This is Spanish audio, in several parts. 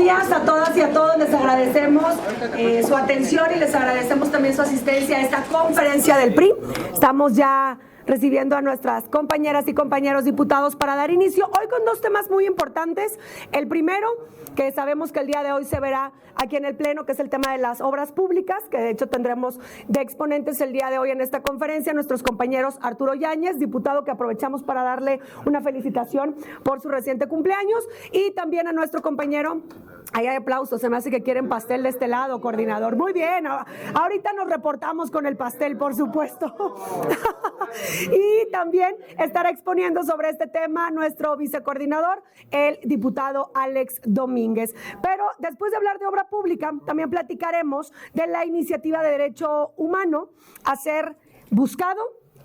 días a todas y a todos. Les agradecemos su atención y les agradecemos también su asistencia a esta conferencia del PRI. Estamos ya recibiendo a nuestras compañeras y compañeros diputados para dar inicio hoy con dos temas muy importantes. El primero, que sabemos que el día de hoy se verá aquí en el Pleno, que es el tema de las obras públicas, que de hecho tendremos de exponentes el día de hoy en esta conferencia nuestros compañeros Arturo Yáñez, diputado que aprovechamos para darle una felicitación por su reciente cumpleaños, y también a nuestro compañero, ahí hay aplausos, se me hace que quieren pastel de este lado, coordinador. Muy bien, ahorita nos reportamos con el pastel, por supuesto. Y también estará exponiendo sobre este tema nuestro vicecoordinador, el diputado Alex Domínguez. Pero después de hablar de obra pública, también platicaremos de la iniciativa de derecho humano a ser buscado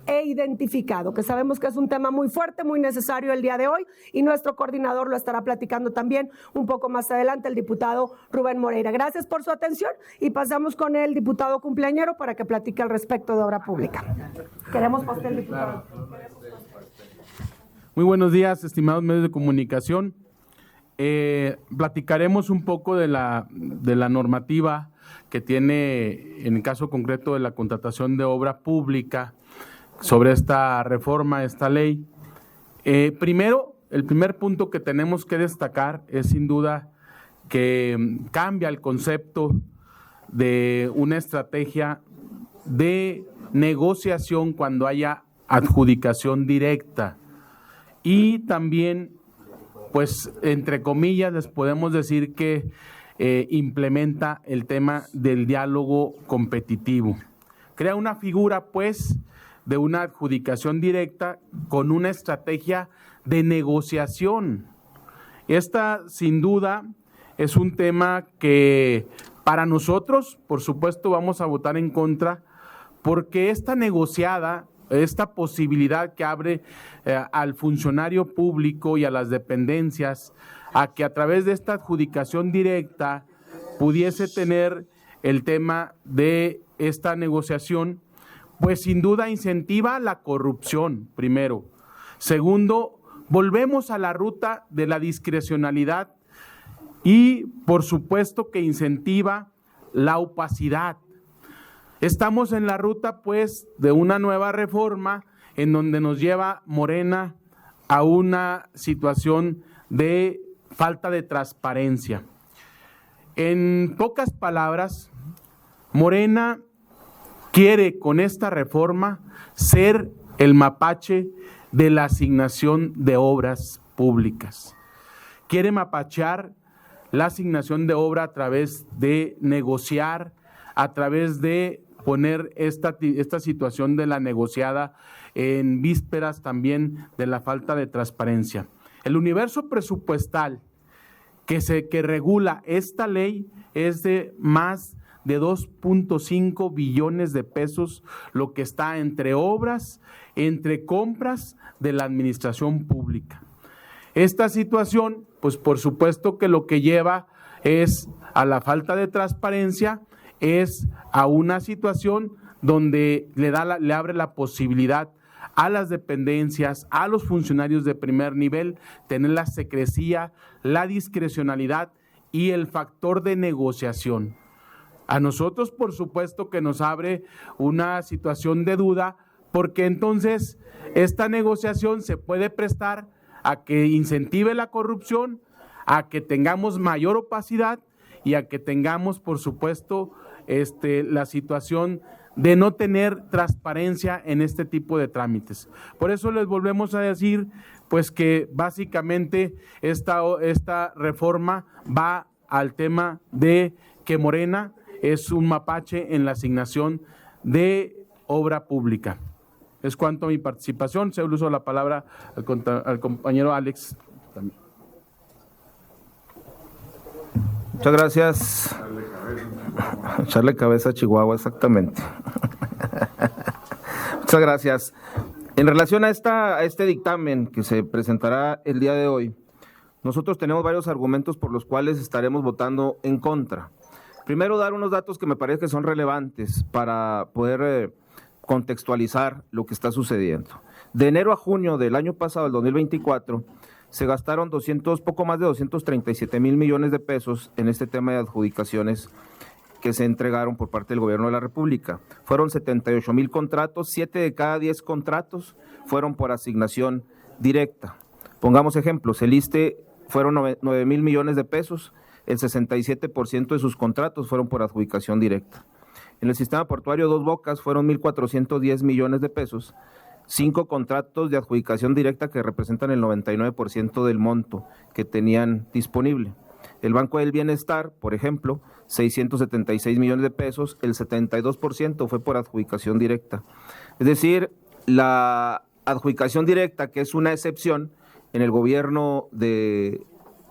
e identificado, que sabemos que es un tema muy fuerte, muy necesario el día de hoy, y nuestro coordinador lo estará platicando también un poco más adelante, el diputado Rubén Moreira. Gracias por su atención y pasamos con el diputado cumpleañero para que platique al respecto de obra pública. Queremos pastel, diputado. Muy buenos días, estimados medios de comunicación. Platicaremos un poco de la normativa que tiene, en el caso concreto de la contratación de obra pública, sobre esta reforma, esta ley. Primero, el primer punto que tenemos que destacar es sin duda que cambia el concepto de una estrategia de negociación cuando haya adjudicación directa, y también, pues, entre comillas, les podemos decir que implementa el tema del diálogo competitivo. Crea una figura, pues, de una adjudicación directa con una estrategia de negociación. Esta, sin duda, es un tema que para nosotros, por supuesto, vamos a votar en contra, porque esta negociada, esta posibilidad que abre al funcionario público y a las dependencias a que a través de esta adjudicación directa pudiese tener el tema de esta negociación, pues sin duda incentiva la corrupción, primero. Segundo, volvemos a la ruta de la discrecionalidad y, por supuesto, que incentiva la opacidad. Estamos en la ruta, pues, de una nueva reforma en donde nos lleva Morena a una situación de falta de transparencia. En pocas palabras, Morena quiere con esta reforma ser el mapache de la asignación de obras públicas. Quiere mapachear la asignación de obra a través de negociar, a través de poner esta situación de la negociada en vísperas también de la falta de transparencia. El universo presupuestal que regula esta ley es de más de 2.5 billones de pesos, lo que está entre obras, entre compras de la administración pública. Esta situación, pues por supuesto que lo que lleva es a la falta de transparencia, es a una situación donde le abre la posibilidad a las dependencias, a los funcionarios de primer nivel, tener la secrecía, la discrecionalidad y el factor de negociación. A nosotros, por supuesto, que nos abre una situación de duda, porque entonces esta negociación se puede prestar a que incentive la corrupción, a que tengamos mayor opacidad y a que tengamos, por supuesto, la situación de no tener transparencia en este tipo de trámites. Por eso les volvemos a decir, pues, que básicamente esta reforma va al tema de que Morena es un mapache en la asignación de obra pública. Es cuanto a mi participación. Se uso la palabra al compañero Alex también. Muchas gracias. Echarle cabeza a Chihuahua, exactamente. Muchas gracias. En relación a este dictamen que se presentará el día de hoy, nosotros tenemos varios argumentos por los cuales estaremos votando en contra. Primero, dar unos datos que me parece que son relevantes para poder contextualizar lo que está sucediendo. De enero a junio del año pasado, el 2024, se gastaron poco más de 237,000 millones de pesos en este tema de adjudicaciones que se entregaron por parte del Gobierno de la República. Fueron 78,000 contratos, 7 de cada 10 contratos fueron por asignación directa. Pongamos ejemplos, el ISSSTE fueron 9,000 millones de pesos, el 67% de sus contratos fueron por adjudicación directa. En el sistema portuario Dos Bocas fueron 1,410 millones de pesos, 5 contratos de adjudicación directa que representan el 99% del monto que tenían disponible. El Banco del Bienestar, por ejemplo, 676 millones de pesos, el 72% fue por adjudicación directa. Es decir, la adjudicación directa, que es una excepción en el gobierno del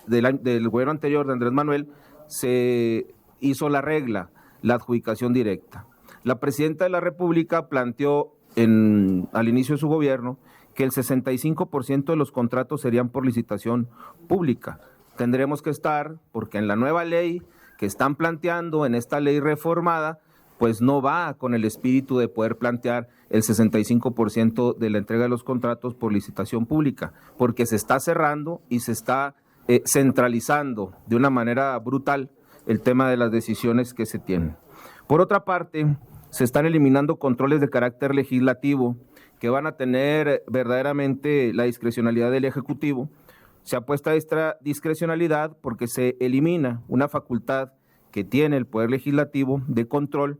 gobierno anterior de Andrés Manuel, se hizo la regla, la adjudicación directa. La presidenta de la República planteó al inicio de su gobierno que el 65% de los contratos serían por licitación pública. Tendremos que estar, porque en la nueva ley que están planteando, en esta ley reformada, pues no va con el espíritu de poder plantear el 65% de la entrega de los contratos por licitación pública, porque se está cerrando y se está centralizando de una manera brutal el tema de las decisiones que se tienen. Por otra parte, se están eliminando controles de carácter legislativo que van a tener verdaderamente la discrecionalidad del Ejecutivo. Se apuesta a esta discrecionalidad porque se elimina una facultad que tiene el Poder Legislativo de control,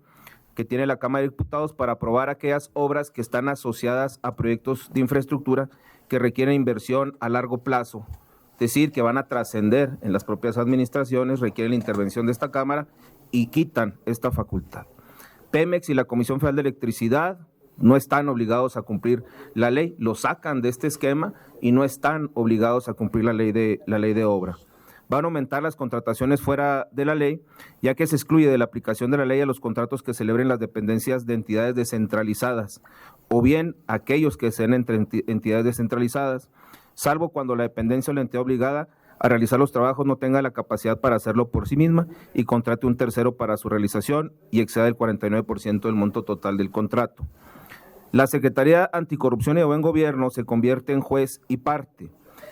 que tiene la Cámara de Diputados para aprobar aquellas obras que están asociadas a proyectos de infraestructura que requieren inversión a largo plazo, es decir, que van a trascender en las propias administraciones, requieren la intervención de esta Cámara y quitan esta facultad. Pemex y la Comisión Federal de Electricidad no están obligados a cumplir la ley, lo sacan de este esquema y no están obligados a cumplir la ley de obra. Van a aumentar las contrataciones fuera de la ley, ya que se excluye de la aplicación de la ley a los contratos que celebren las dependencias de entidades descentralizadas o bien aquellos que sean entre entidades descentralizadas, salvo cuando la dependencia o la entidad obligada a realizar los trabajos no tenga la capacidad para hacerlo por sí misma y contrate un tercero para su realización y exceda el 49% del monto total del contrato. La Secretaría Anticorrupción y de Buen Gobierno se convierte en juez y parte,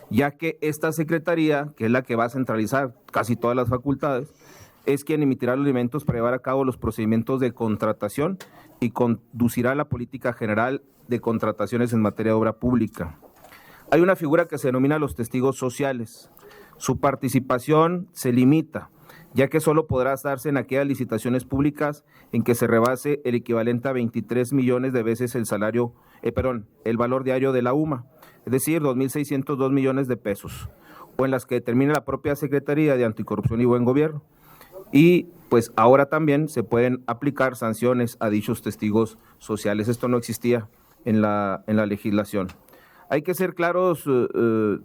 ya que esta Secretaría, que es la que va a centralizar casi todas las facultades, es quien emitirá los lineamientos para llevar a cabo los procedimientos de contratación y conducirá la política general de contrataciones en materia de obra pública. Hay una figura que se denomina los testigos sociales. Su participación se limita, ya que solo podrá darse en aquellas licitaciones públicas en que se rebase el equivalente a 23 millones de veces el valor diario de la UMA, es decir, 2,602 millones de pesos, o en las que determine la propia Secretaría de Anticorrupción y Buen Gobierno. Y pues ahora también se pueden aplicar sanciones a dichos testigos sociales. Esto no existía en la legislación. Hay que ser claros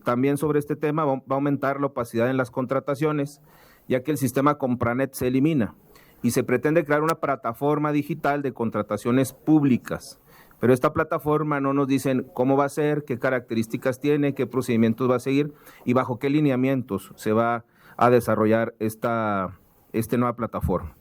también sobre este tema. Va a aumentar la opacidad en las contrataciones, ya que el sistema Compranet se elimina y se pretende crear una plataforma digital de contrataciones públicas. Pero esta plataforma no nos dicen cómo va a ser, qué características tiene, qué procedimientos va a seguir y bajo qué lineamientos se va a desarrollar esta nueva plataforma.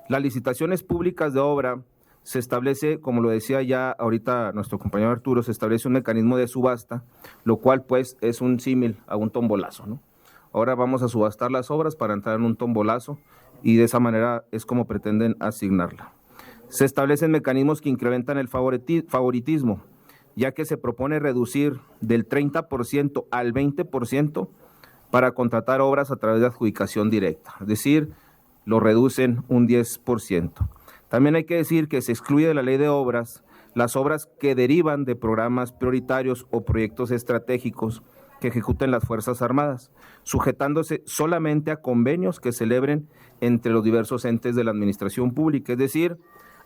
Las licitaciones públicas de obra se establece, como lo decía ya ahorita nuestro compañero Arturo, se establece un mecanismo de subasta, lo cual pues es un símil a un tombolazo, ¿no? Ahora vamos a subastar las obras para entrar en un tombolazo y de esa manera es como pretenden asignarla. Se establecen mecanismos que incrementan el favoritismo, ya que se propone reducir del 30% al 20% para contratar obras a través de adjudicación directa, es decir, lo reducen un 10%. También hay que decir que se excluye de la ley de obras las obras que derivan de programas prioritarios o proyectos estratégicos que ejecuten las Fuerzas Armadas, sujetándose solamente a convenios que celebren entre los diversos entes de la administración pública. Es decir,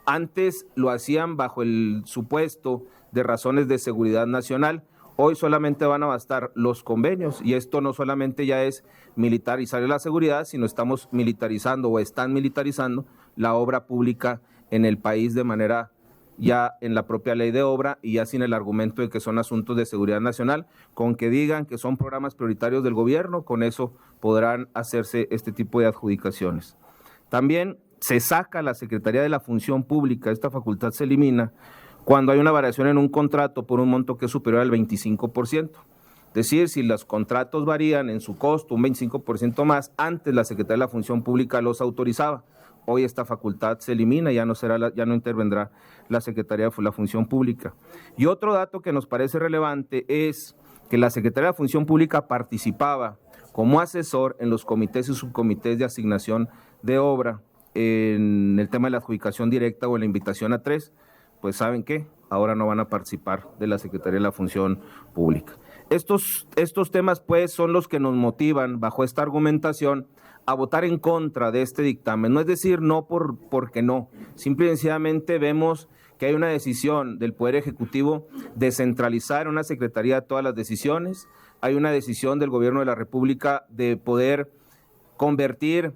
antes lo hacían bajo el supuesto de razones de seguridad nacional, hoy solamente van a bastar los convenios y esto no solamente ya es militarizar la seguridad, sino estamos militarizando o están militarizando la obra pública en el país de manera ya en la propia ley de obra y ya sin el argumento de que son asuntos de seguridad nacional, con que digan que son programas prioritarios del gobierno, con eso podrán hacerse este tipo de adjudicaciones. También se saca la Secretaría de la Función Pública, esta facultad se elimina cuando hay una variación en un contrato por un monto que es superior al 25%. decir, si los contratos varían en su costo un 25% más, antes la Secretaría de la Función Pública los autorizaba. Hoy esta facultad se elimina, ya no intervendrá la Secretaría de la Función Pública. Y otro dato que nos parece relevante es que la Secretaría de la Función Pública participaba como asesor en los comités y subcomités de asignación de obra en el tema de la adjudicación directa o en la invitación a 3, pues ¿saben qué? Ahora no van a participar de la Secretaría de la Función Pública. Estos temas pues son los que nos motivan bajo esta argumentación a votar en contra de este dictamen. No es decir no porque no, simple y sencillamente vemos que hay una decisión del Poder Ejecutivo de centralizar en una secretaría todas las decisiones, hay una decisión del Gobierno de la República de poder convertir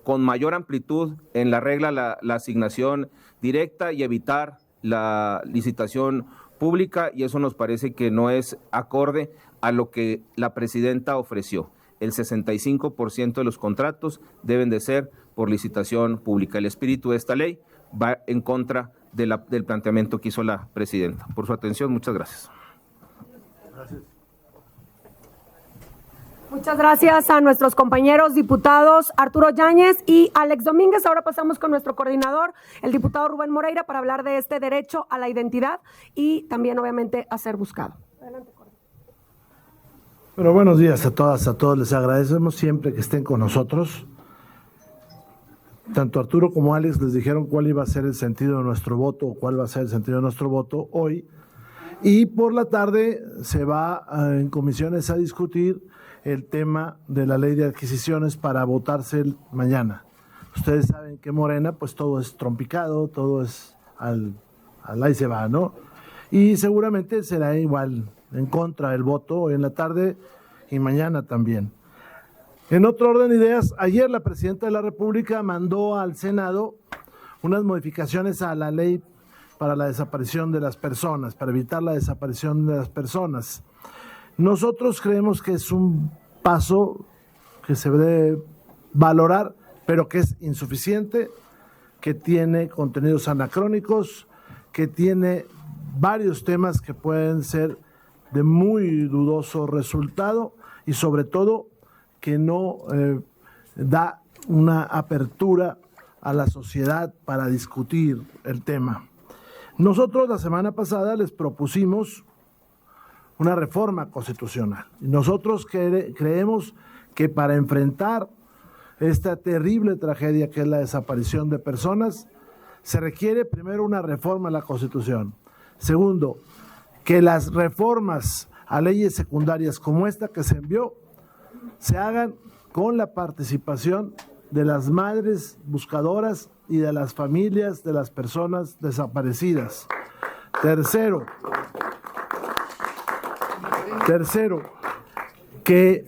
con mayor amplitud en la regla la asignación directa y evitar la licitación pública, y eso nos parece que no es acorde a lo que la presidenta ofreció. El 65% de los contratos deben de ser por licitación pública. El espíritu de esta ley va en contra del planteamiento que hizo la presidenta. Por su atención, muchas gracias. Muchas gracias a nuestros compañeros diputados Arturo Yáñez y Alex Domínguez. Ahora pasamos con nuestro coordinador, el diputado Rubén Moreira, para hablar de este derecho a la identidad y también, obviamente, a ser buscado. Adelante, coordinador. Bueno, buenos días a todas, a todos. Les agradecemos siempre que estén con nosotros. Tanto Arturo como Alex les dijeron cuál iba a ser el sentido de nuestro voto o cuál va a ser el sentido de nuestro voto hoy. Y por la tarde se va en comisiones a discutir el tema de la ley de adquisiciones para votarse mañana. Ustedes saben que Morena, pues todo es trompicado, todo es al ahí se va, ¿no? Y seguramente será igual en contra del voto hoy en la tarde y mañana también. En otro orden de ideas, ayer la Presidenta de la República mandó al Senado unas modificaciones a la ley para la desaparición de las personas, para evitar la desaparición de las personas. Nosotros creemos que es un paso que se debe valorar, pero que es insuficiente, que tiene contenidos anacrónicos, que tiene varios temas que pueden ser de muy dudoso resultado y sobre todo que no da una apertura a la sociedad para discutir el tema. Nosotros la semana pasada les propusimos una reforma constitucional. Nosotros creemos que para enfrentar esta terrible tragedia que es la desaparición de personas, se requiere primero una reforma a la Constitución. Segundo, que las reformas a leyes secundarias como esta que se envió se hagan con la participación de las madres buscadoras y de las familias de las personas desaparecidas. Tercero, que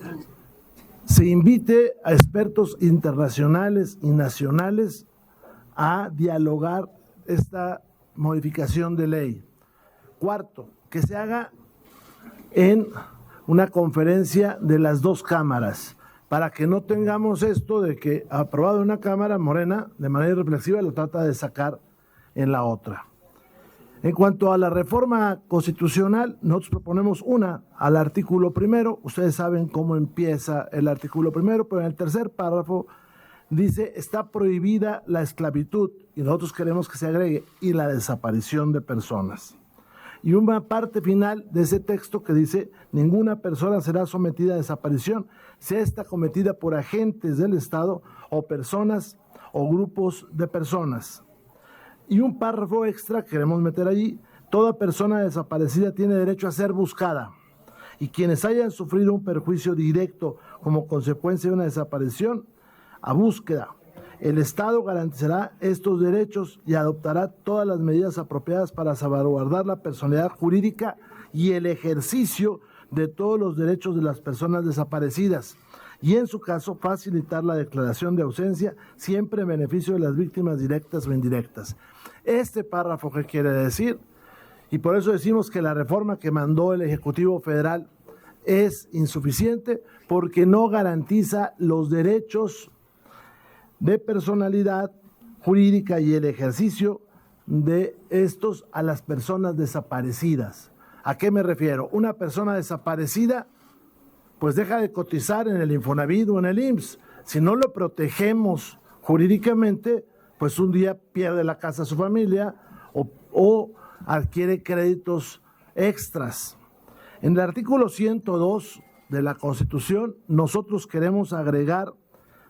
se invite a expertos internacionales y nacionales a dialogar esta modificación de ley. Cuarto, que se haga en una conferencia de las dos cámaras, para que no tengamos esto de que aprobado en una cámara, Morena, de manera irreflexiva, lo trata de sacar en la otra. En cuanto a la reforma constitucional, nosotros proponemos una al artículo primero. Ustedes saben cómo empieza el artículo primero, pero en el tercer párrafo dice, está prohibida la esclavitud, y nosotros queremos que se agregue, y la desaparición de personas. Y una parte final de ese texto que dice, ninguna persona será sometida a desaparición, sea esta cometida por agentes del Estado o personas o grupos de personas. Y un párrafo extra queremos meter allí, toda persona desaparecida tiene derecho a ser buscada, y quienes hayan sufrido un perjuicio directo como consecuencia de una desaparición, a búsqueda. El Estado garantizará estos derechos y adoptará todas las medidas apropiadas para salvaguardar la personalidad jurídica y el ejercicio de todos los derechos de las personas desaparecidas, y en su caso facilitar la declaración de ausencia siempre en beneficio de las víctimas directas o indirectas. Este párrafo, ¿qué quiere decir? Y por eso decimos que la reforma que mandó el Ejecutivo Federal es insuficiente, porque no garantiza los derechos de personalidad jurídica y el ejercicio de estos a las personas desaparecidas. ¿A qué me refiero? Una persona desaparecida pues deja de cotizar en el Infonavit o en el IMSS. Si no lo protegemos jurídicamente, pues un día pierde la casa a su familia o adquiere créditos extras. En el artículo 102 de la Constitución, nosotros queremos agregar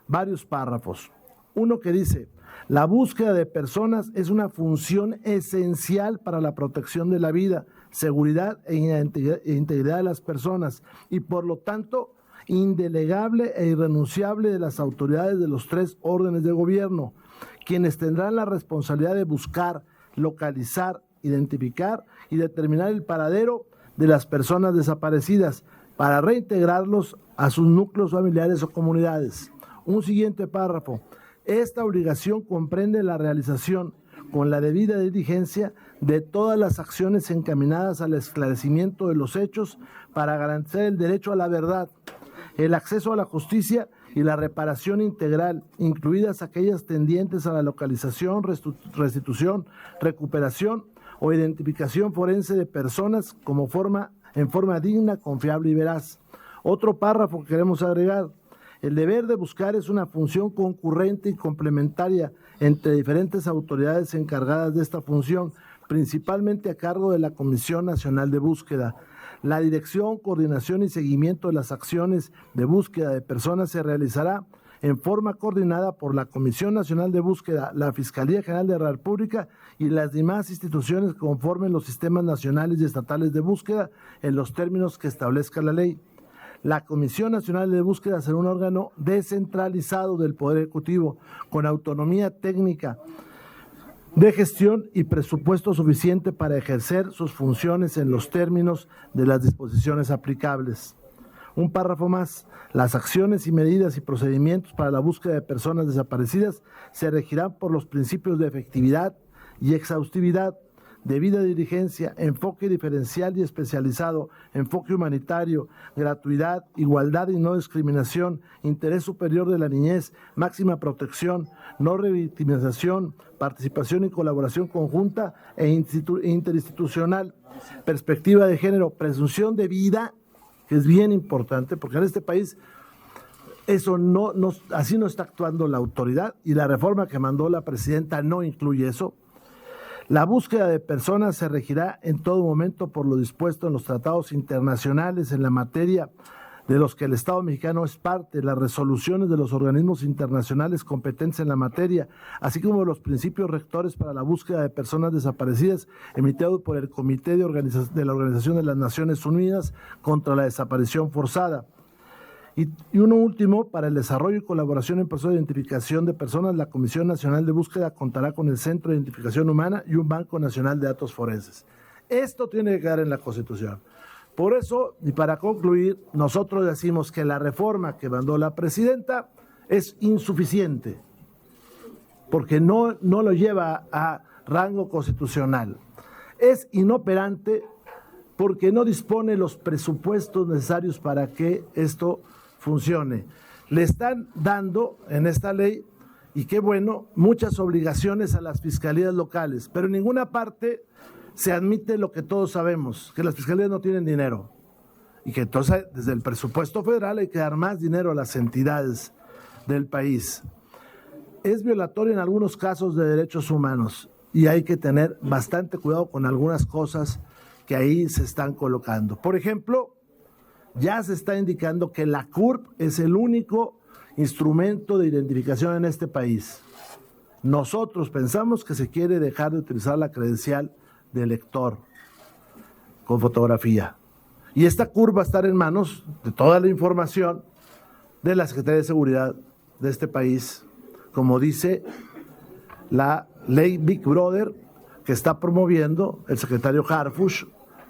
varios párrafos. Uno que dice: la búsqueda de personas es una función esencial para la protección de la vida, seguridad e integridad de las personas y, por lo tanto, indelegable e irrenunciable de las autoridades de los 3 órdenes de gobierno, quienes tendrán la responsabilidad de buscar, localizar, identificar y determinar el paradero de las personas desaparecidas para reintegrarlos a sus núcleos familiares o comunidades. Un siguiente párrafo: esta obligación comprende la realización con la debida diligencia de todas las acciones encaminadas al esclarecimiento de los hechos para garantizar el derecho a la verdad, el acceso a la justicia y la reparación integral, incluidas aquellas tendientes a la localización, restitución, recuperación o identificación forense de personas en forma digna, confiable y veraz. Otro párrafo que queremos agregar: el deber de buscar es una función concurrente y complementaria entre diferentes autoridades encargadas de esta función, principalmente a cargo de la Comisión Nacional de Búsqueda. La dirección, coordinación y seguimiento de las acciones de búsqueda de personas se realizará en forma coordinada por la Comisión Nacional de Búsqueda, la Fiscalía General de la República y las demás instituciones que conformen los sistemas nacionales y estatales de búsqueda en los términos que establezca la ley. La Comisión Nacional de Búsqueda será un órgano descentralizado del Poder Ejecutivo, con autonomía técnica de gestión y presupuesto suficiente para ejercer sus funciones en los términos de las disposiciones aplicables. Un párrafo más: las acciones y medidas y procedimientos para la búsqueda de personas desaparecidas se regirán por los principios de efectividad y exhaustividad, debida diligencia, enfoque diferencial y especializado, enfoque humanitario, gratuidad, igualdad y no discriminación, interés superior de la niñez, máxima protección, no revictimización, participación y colaboración conjunta e interinstitucional, perspectiva de género, presunción de vida, que es bien importante, porque en este país eso así no está actuando la autoridad, y la reforma que mandó la presidenta no incluye eso. La búsqueda de personas se regirá en todo momento por lo dispuesto en los tratados internacionales en la materia de los que el Estado mexicano es parte, las resoluciones de los organismos internacionales competentes en la materia, así como los principios rectores para la búsqueda de personas desaparecidas emitidos por el Comité de la Organización de las Naciones Unidas contra la Desaparición Forzada. Y uno último: para el desarrollo y colaboración en proceso de identificación de personas, la Comisión Nacional de Búsqueda contará con el Centro de Identificación Humana y un Banco Nacional de Datos Forenses. Esto tiene que quedar en la Constitución. Por eso, y para concluir, nosotros decimos que la reforma que mandó la presidenta es insuficiente, porque no lo lleva a rango constitucional. Es inoperante porque no dispone los presupuestos necesarios para que esto funcione. Le están dando en esta ley, y qué bueno, muchas obligaciones a las fiscalías locales, pero en ninguna parte se admite lo que todos sabemos, que las fiscalías no tienen dinero y que entonces desde el presupuesto federal hay que dar más dinero a las entidades del país. Es violatorio en algunos casos de derechos humanos y hay que tener bastante cuidado con algunas cosas que ahí se están colocando. Por ejemplo, ya se está indicando que la CURP es el único instrumento de identificación en este país. Nosotros pensamos que se quiere dejar de utilizar la credencial de elector con fotografía. Y esta CURP va a estar en manos de toda la información de la Secretaría de Seguridad de este país, como dice la ley Big Brother que está promoviendo el secretario Harfuch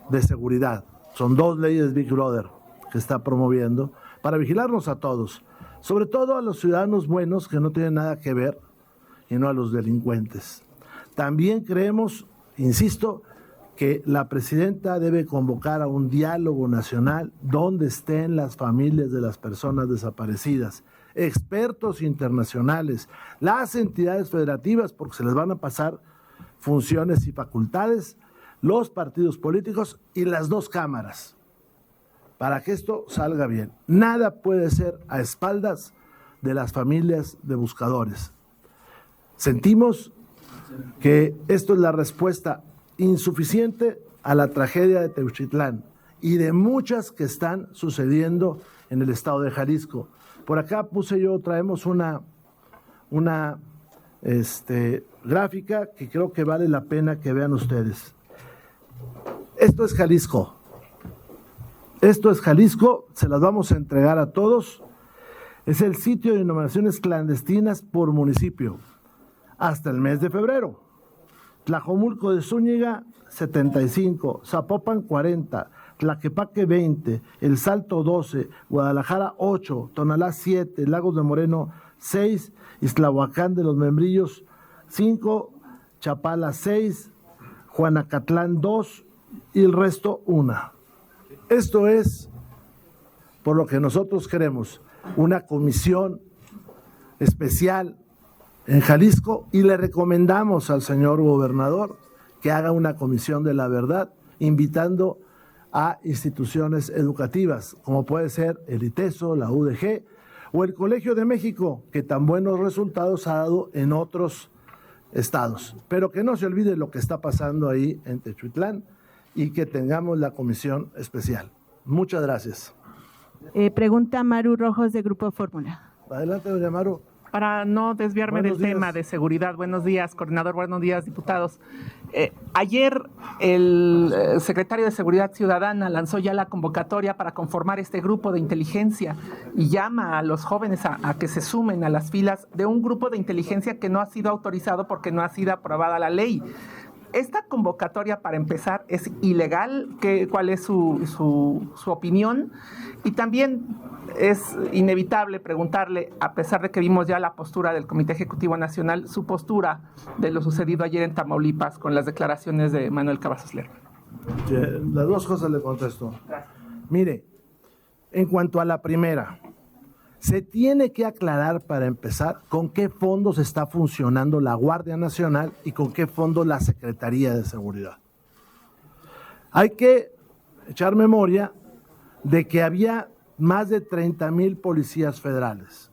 de Seguridad. Son 2 leyes Big Brother que está promoviendo para vigilarnos a todos, sobre todo a los ciudadanos buenos que no tienen nada que ver y no a los delincuentes. También creemos, insisto, que la presidenta debe convocar a un diálogo nacional donde estén las familias de las personas desaparecidas, expertos internacionales, las entidades federativas, porque se les van a pasar funciones y facultades, los partidos políticos y las 2 cámaras. para que esto salga bien. Nada puede ser a espaldas de las familias de buscadores. Sentimos que esto es la respuesta insuficiente a la tragedia de Teuchitlán y de muchas que están sucediendo en el estado de Jalisco. Por acá traemos una gráfica que creo que vale la pena que vean ustedes. Esto es Jalisco. Esto es Jalisco, se las vamos a entregar a todos. Es el sitio de inhumaciones clandestinas por municipio, hasta el mes de febrero. Tlajomulco de Zúñiga, 75, Zapopan, 40, Tlaquepaque, 20, El Salto, 12, Guadalajara, 8, Tonalá, 7, Lagos de Moreno, 6, Iztlahuacán de los Membrillos, 5, Chapala, 6, Juanacatlán, 2 y el resto, 1. Esto es por lo que nosotros queremos, una comisión especial en Jalisco, y le recomendamos al señor gobernador que haga una comisión de la verdad, invitando a instituciones educativas, como puede ser el ITESO, la UDG o el Colegio de México, que tan buenos resultados ha dado en otros estados. Pero que no se olvide lo que está pasando ahí en Teuchitlán y que tengamos la comisión especial. Muchas gracias. Pregunta Maru Rojos de Grupo Fórmula. Adelante, doña Maru. Para no desviarme Buenos del días. tema de seguridad, buenos días, coordinador, buenos días, diputados. Ayer el secretario de Seguridad Ciudadana lanzó ya la convocatoria para conformar este grupo de inteligencia y llama a los jóvenes a que se sumen a las filas de un grupo de inteligencia que no ha sido autorizado porque no ha sido aprobada la ley. Esta convocatoria, para empezar, es ilegal. ¿Cuál es su opinión? Y también es inevitable preguntarle, a pesar de que vimos ya la postura del Comité Ejecutivo Nacional, su postura de lo sucedido ayer en Tamaulipas con las declaraciones de Manuel Cavazos Lerma. Las dos cosas le contesto. Mire, en cuanto a la primera, se tiene que aclarar, para empezar, con qué fondos está funcionando la Guardia Nacional y con qué fondo la Secretaría de Seguridad. Hay que echar memoria de que había más de 30,000 policías federales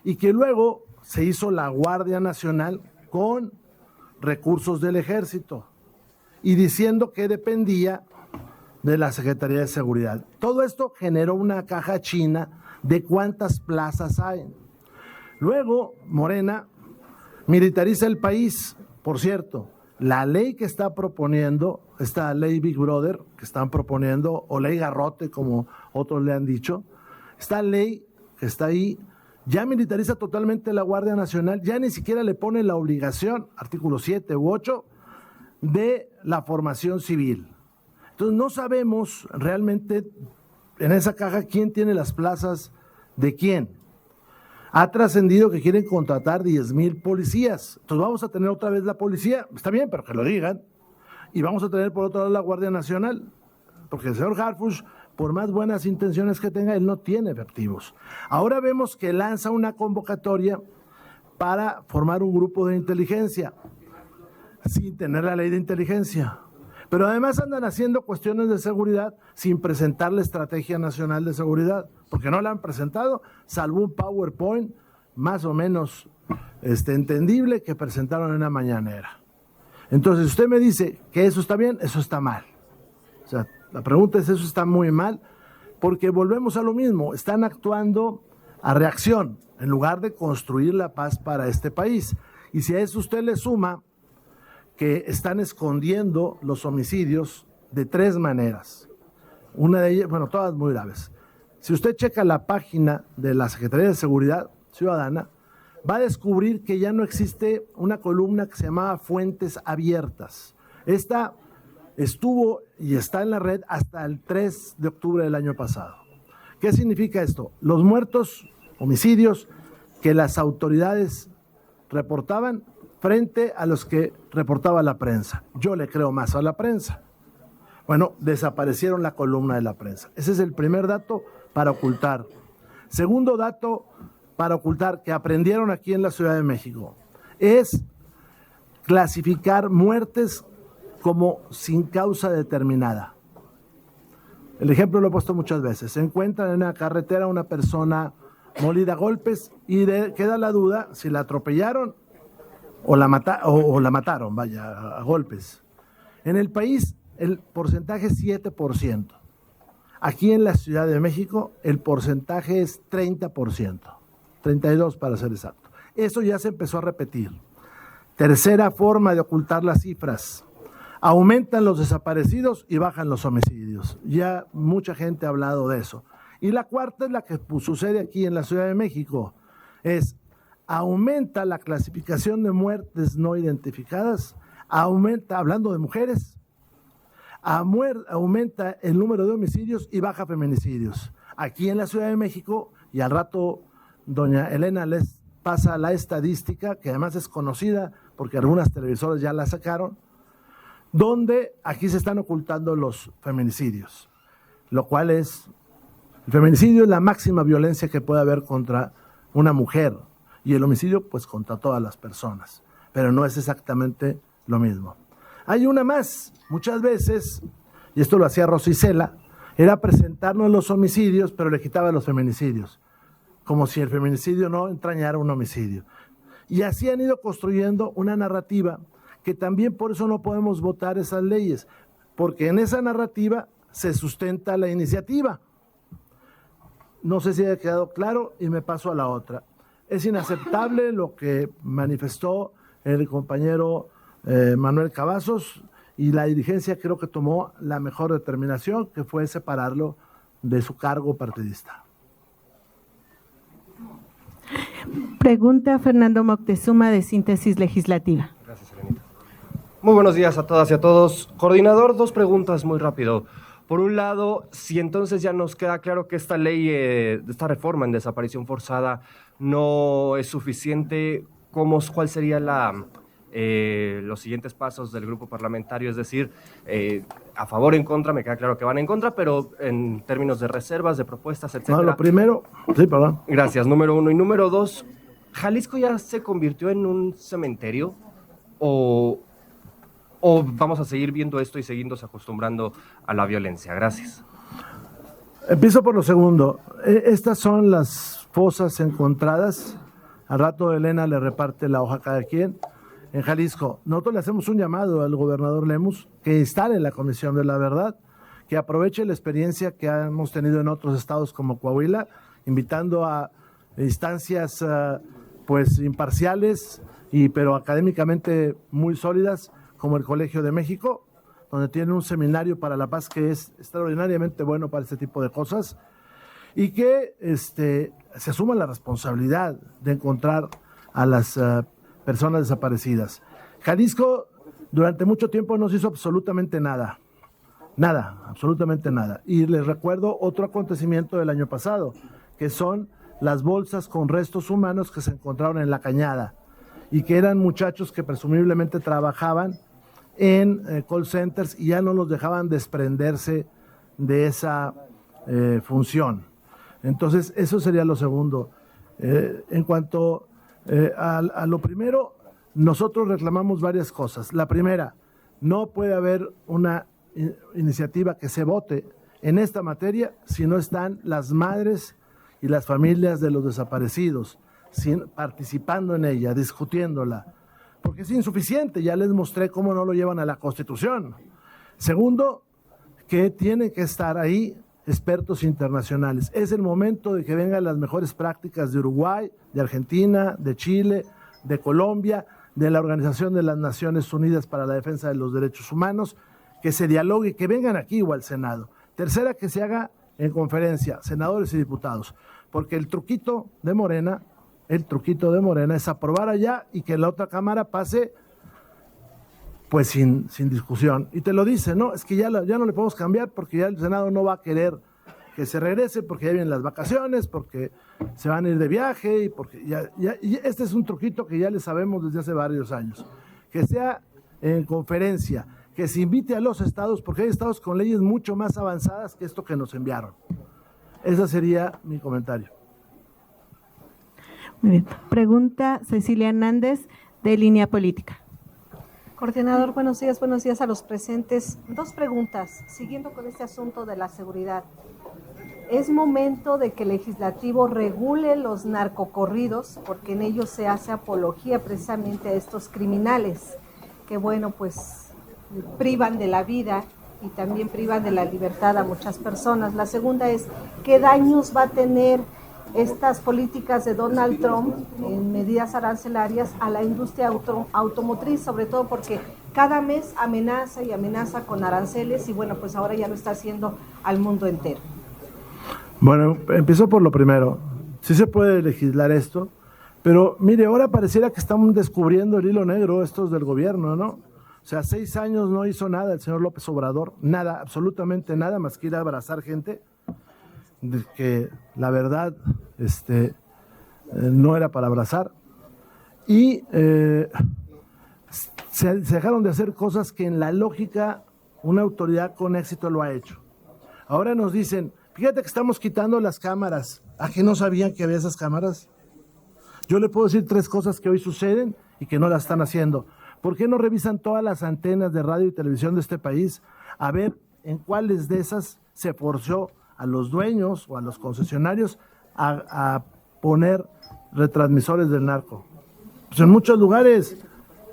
y que luego se hizo la Guardia Nacional con recursos del Ejército y diciendo que dependía de la Secretaría de Seguridad. Todo esto generó una caja china de cuántas plazas hay. Luego, Morena militariza el país. Por cierto, la ley que está proponiendo, esta ley Big Brother que están proponiendo, o ley Garrote, como otros le han dicho, esta ley que está ahí ya militariza totalmente la Guardia Nacional, ya ni siquiera le pone la obligación, artículo 7 u 8, de la formación civil. Entonces no sabemos realmente en esa caja quién tiene las plazas de quién. Ha trascendido que quieren contratar 10,000 policías. Entonces vamos a tener otra vez la policía, está bien, pero que lo digan. Y vamos a tener por otro lado la Guardia Nacional, porque el señor Harfuch, por más buenas intenciones que tenga, él no tiene efectivos. Ahora vemos que lanza una convocatoria para formar un grupo de inteligencia, sin tener la ley de inteligencia. Pero además andan haciendo cuestiones de seguridad sin presentar la Estrategia Nacional de Seguridad, porque no la han presentado, salvo un PowerPoint más o menos entendible que presentaron en una mañanera. Entonces, usted me dice que eso está bien, eso está mal. O sea, la pregunta es, eso está muy mal, porque volvemos a lo mismo, están actuando a reacción, en lugar de construir la paz para este país. Y si a eso usted le suma que están escondiendo los homicidios de 3 maneras. Una de ellas, bueno, todas muy graves. Si usted checa la página de la Secretaría de Seguridad Ciudadana, va a descubrir que ya no existe una columna que se llamaba Fuentes Abiertas. Esta estuvo y está en la red hasta el 3 de octubre del año pasado. ¿Qué significa esto? Los muertos, homicidios que las autoridades reportaban frente a los que reportaba la prensa. Yo le creo más a la prensa. Bueno, desaparecieron la columna de la prensa. Ese es el primer dato para ocultar. Segundo dato para ocultar, que aprendieron aquí en la Ciudad de México, es clasificar muertes como sin causa determinada. El ejemplo lo he puesto muchas veces. Se encuentra en una carretera una persona molida a golpes y queda la duda si la atropellaron o la mataron, vaya, a golpes. En el país el porcentaje es 7%. Aquí en la Ciudad de México el porcentaje es 30%, 32% para ser exacto. Eso ya se empezó a repetir. Tercera forma de ocultar las cifras. Aumentan los desaparecidos y bajan los homicidios. Ya mucha gente ha hablado de eso. Y la cuarta es la que sucede aquí en la Ciudad de México. Aumenta la clasificación de muertes no identificadas, aumenta, hablando de mujeres, aumenta el número de homicidios y baja feminicidios. Aquí en la Ciudad de México, y al rato doña Elena les pasa la estadística, que además es conocida porque algunas televisoras ya la sacaron, donde aquí se están ocultando los feminicidios, lo cual el feminicidio es la máxima violencia que puede haber contra una mujer y el homicidio pues contra todas las personas, pero no es exactamente lo mismo. Hay una más, muchas veces, y esto lo hacía Rosa Isela, era presentarnos los homicidios, pero le quitaba los feminicidios, como si el feminicidio no entrañara un homicidio. Y así han ido construyendo una narrativa que también por eso no podemos votar esas leyes, porque en esa narrativa se sustenta la iniciativa. No sé si haya quedado claro y me paso a la otra. Es inaceptable lo que manifestó el compañero Manuel Cavazos y la dirigencia creo que tomó la mejor determinación, que fue separarlo de su cargo partidista. Pregunta Fernando Moctezuma de Síntesis Legislativa. Gracias, Elenita. Muy buenos días a todas y a todos. Coordinador, dos preguntas muy rápido. Por un lado, si entonces ya nos queda claro que esta ley, esta reforma en desaparición forzada no es suficiente, ¿cuál sería los siguientes pasos del grupo parlamentario? Es decir, a favor, en contra, me queda claro que van en contra, pero en términos de reservas, de propuestas, etcétera. No, lo primero, sí, perdón. Gracias, número uno. Y número dos, ¿Jalisco ya se convirtió en un cementerio o vamos a seguir viendo esto y seguirnos acostumbrando a la violencia? Gracias. Empiezo por lo segundo. Estas son las fosas encontradas. Al rato Elena le reparte la hoja a cada quien. En Jalisco, nosotros le hacemos un llamado al gobernador Lemus que instale la Comisión de la Verdad, que aproveche la experiencia que hemos tenido en otros estados como Coahuila, invitando a instancias pues imparciales pero académicamente muy sólidas, como el Colegio de México, donde tiene un seminario para la paz que es extraordinariamente bueno para este tipo de cosas, y que se asuma la responsabilidad de encontrar a las personas desaparecidas. Jalisco durante mucho tiempo no se hizo absolutamente nada, absolutamente nada. Y les recuerdo otro acontecimiento del año pasado, que son las bolsas con restos humanos que se encontraron en la Cañada, y que eran muchachos que presumiblemente trabajaban en call centers y ya no los dejaban desprenderse de esa función. Entonces, eso sería lo segundo. En cuanto a lo primero, nosotros reclamamos varias cosas. La primera, no puede haber una iniciativa que se vote en esta materia si no están las madres y las familias de los desaparecidos participando en ella, discutiéndola, porque es insuficiente. Ya les mostré cómo no lo llevan a la Constitución. Segundo, que tienen que estar ahí expertos internacionales. Es el momento de que vengan las mejores prácticas de Uruguay, de Argentina, de Chile, de Colombia, de la Organización de las Naciones Unidas para la Defensa de los Derechos Humanos, que se dialogue, que vengan aquí o al Senado. Tercera, que se haga en conferencia, senadores y diputados, porque el truquito de Morena es aprobar allá y que la otra Cámara pase pues sin discusión. Y te lo dice, ¿no? Es que ya no le podemos cambiar porque ya el Senado no va a querer que se regrese porque ya vienen las vacaciones, porque se van a ir de viaje y porque y este es un truquito que ya le sabemos desde hace varios años. Que sea en conferencia, que se invite a los estados, porque hay estados con leyes mucho más avanzadas que esto que nos enviaron. Ese sería mi comentario. Muy bien. Pregunta Cecilia Hernández de Línea Política. Coordinador, buenos días a los presentes. Dos preguntas, siguiendo con este asunto de la seguridad. ¿Es momento de que el legislativo regule los narcocorridos? Porque en ellos se hace apología precisamente a estos criminales que, bueno, pues privan de la vida y también privan de la libertad a muchas personas. La segunda es, ¿qué daños va a tener estas políticas de Donald Trump en medidas arancelarias a la industria automotriz, sobre todo porque cada mes amenaza y amenaza con aranceles y bueno, pues ahora ya lo está haciendo al mundo entero? Bueno, empiezo por lo primero. Sí se puede legislar esto, pero mire, ahora pareciera que estamos descubriendo el hilo negro estos del gobierno, ¿no? O sea, 6 años no hizo nada el señor López Obrador, nada, absolutamente nada, más que ir a abrazar gente de que la verdad no era para abrazar. Y se dejaron de hacer cosas que en la lógica una autoridad con éxito lo ha hecho. Ahora nos dicen, fíjate que estamos quitando las cámaras. ¿A que no sabían que había esas cámaras? Yo le puedo decir 3 cosas que hoy suceden y que no las están haciendo. ¿Por qué no revisan todas las antenas de radio y televisión de este país a ver en cuáles de esas se forzó a los dueños o a los concesionarios a poner retransmisores del narco? Pues en muchos lugares